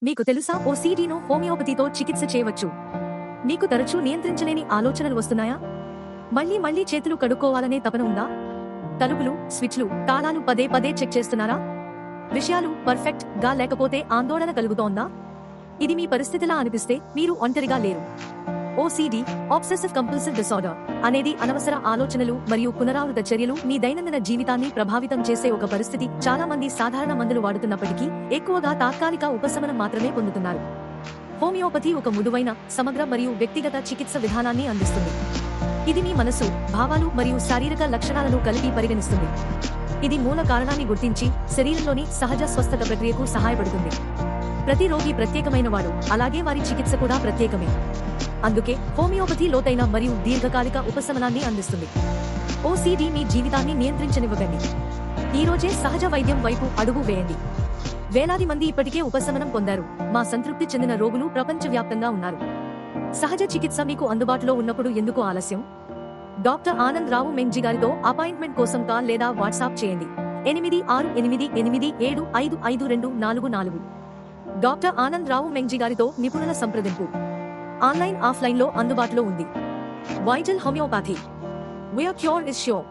మీకు తెలుసా ఓసీడీను హోమియోపతితో చికిత్స చేయవచ్చు. మీకు తరచూ నియంత్రించలేని ఆలోచనలు వస్తున్నాయా? మళ్ళీ మళ్ళీ చేతులు కడుక్కోవాలనే తపన ఉందా? తలుపులు, స్విచ్లు, తాళాలు పదే పదే చెక్ చేస్తున్నారా? విషయాలు పర్ఫెక్ట్ గా లేకపోతే ఆందోళన కలుగుతోందా? ఇది మీ పరిస్థితిలా అనిపిస్తే మీరు ఒంటరిగా లేరు. ఓసీడీ, ఆబ్సెసివ్ కంపల్సివ్ డిసార్డర్ అనేది అనవసర ఆలోచనలు మరియు పునరావృత చర్యలు మీ దైనందిన జీవితాన్ని ప్రభావితం చేసే ఒక పరిస్థితి. చాలా మంది సాధారణ మందులు వాడుతున్నప్పటికీ ఎక్కువగా తాత్కాలిక ఉపశమనం మాత్రమే పొందుతున్నారు. హోమియోపతి ఒక మృదువైన, సమగ్ర మరియు వ్యక్తిగత చికిత్స విధానాన్ని అందిస్తుంది. ఇది మీ మనసు, భావాలు మరియు శారీరక లక్షణాలను కలిపి పరిగణిస్తుంది. ఇది మూల కారణాన్ని గుర్తించి శరీరంలోని సహజ స్వస్థత ప్రక్రియకు సహాయపడుతుంది. ప్రతి రోగి ప్రత్యేకమైనవాడు, అలాగే వారి చికిత్స కూడా ప్రత్యేకమే. అందుకే హోమియోపతి లోతైన మరియు దీర్ఘకాలిక ఉపశమనాన్ని అందిస్తుంది. ఓసీడీ మీ జీవితాన్ని నియంత్రించనివ్వకండి. ఈ రోజే సహజ వైద్యం వైపు అడుగు వేయండి. వేలాది మంది ఇప్పటికే ఉపశమనం పొందారు. మా సంతృప్తి చెందిన రోగులు ప్రపంచవ్యాప్తంగా ఉన్నారు. సహజ చికిత్స మీకు అందుబాటులో ఉన్నప్పుడు ఎందుకు ఆలస్యం? డాక్టర్ ఆనంద్ రావు మెంగ్జీ గారితో అపాయింట్మెంట్ కోసం కాల్ లేదా వాట్సాప్ చేయండి. 868887555244. డాక్టర్ ఆనంద్ రావు మెంగ్జీ గారితో నిపుణుల సంప్రదింపు ఆన్లైన్, ఆఫ్లైన్లో అందుబాటులో ఉంది. Vital homeopathy. Where cure is sure.